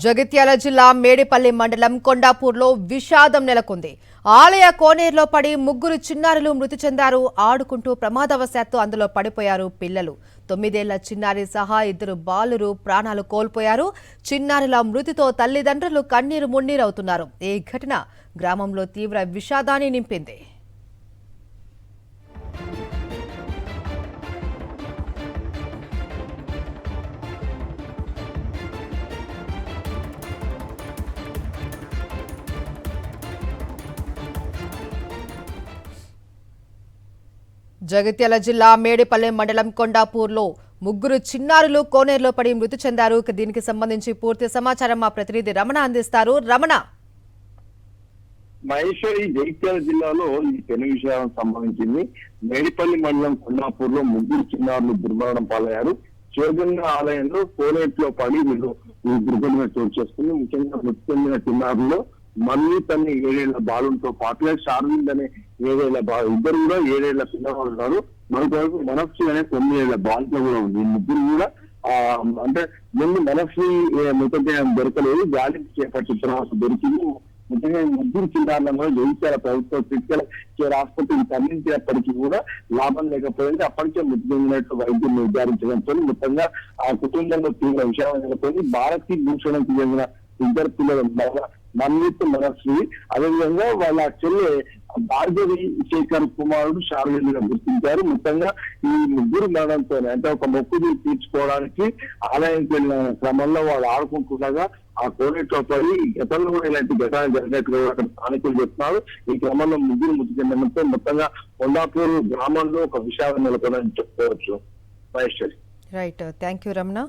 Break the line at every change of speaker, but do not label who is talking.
జగిత్యాల జిల్లా మేడిపల్లి మండలం కొండాపూర్లో విషాదం నెలకొంది. ఆలయ కోనేరులో పడి ముగ్గురు చిన్నారులు మృతి చెందారు. ఆడుకుంటూ ప్రమాదవశాత్తు అందులో పడిపోయారు పిల్లలు. 9 ఏళ్ల చిన్నారి సహా 2 బాలురు ప్రాణాలు కోల్పోయారు. చిన్నారుల మృతితో తల్లిదండ్రులు కన్నీరు మున్నీరవుతున్నారు. ఈ ఘటన గ్రామంలో తీవ్ర విషాదాన్ని నింపింది. జగిత్యాల జిల్లా మేడిపల్లి మండలం కొండాపూర్లో ముగ్గురు చిన్నారులు కోనేరులో పడి మృతి చెందారు. దీనికి సంబంధించి పూర్తి సమాచారం మా ప్రతినిధి రమణ అందిస్తారు. రమణ,
మహేశ్వరి జగిత్యాల జిల్లాలో ఈ పెను విషయానికి సంబంధించింది. మేడిపల్లి మండలం కొండాపూర్లో ముగ్గురు చిన్నారులు దుర్మరణం పాలయ్యారు. శివగంగా ఆలయంలో కోనేట్లో పడి వీళ్ళు ఈ దుర్ఘటన చోటు చేసుకుంది. ముఖ్యంగా మృతి చెందిన చిన్నారుల్లో మన్విత్ అనే 7 ఏళ్ల బాలులతో పాటుగా షార్వింద్ అనే 7 ఏళ్ల ఇద్దరు కూడా 7 ఏళ్ల పిల్లవాళ్ళు ఉన్నారు. మరొకవైపు మనస్సు అనే 9 ఏళ్ల బాలిక కూడా ఉంది. ఈ ముగ్గురు కూడా అంటే ముందు మనస్సు మృతదేహం దొరకలేదు, గాలికి చేపట్టిన తర్వాత దొరికింది. ముఖ్యంగా ముగ్గురు చిన్నారులను కూడా జగిత్యాల ప్రభుత్వ క్రిటికల్ కేర్ ఆసుపత్రికి తరలించినప్పటికీ కూడా లాభం లేకపోయింది. అప్పటికే మృతి చెందినట్టు వైద్యులు నిర్ధారించడంతో మొత్తంగా ఆ కుటుంబంలో తీవ్ర విషయం నెలకొంది. భారతీ భూషణకు చెందిన 2 పిల్లలు మన్విత్ మనస్వి, అదేవిధంగా వాళ్ళ చెల్లె భార్గవి శేఖర్ కుమారుడు షార్వింద్గా గుర్తించారు. మొత్తంగా ఈ ముగ్గురు మరణంతో అంటే ఒక మొక్కులు తీర్చుకోవడానికి ఆలయానికి వెళ్ళిన క్రమంలో వాళ్ళు ఆడుకుంటుండగా ఆ కోనేట్లో పడి గతంలో కూడా ఇలాంటి ఘటనలు జరిగినట్టుగా అక్కడ స్థానికులు చెప్తున్నారు. ఈ క్రమంలో ముగ్గురు మృతి చెందడంతో మొత్తంగా కొండాపూర్ గ్రామంలో ఒక విషాదం నెలకొందని చెప్పుకోవచ్చు. Maheshwari.
Right, thank you Ramana.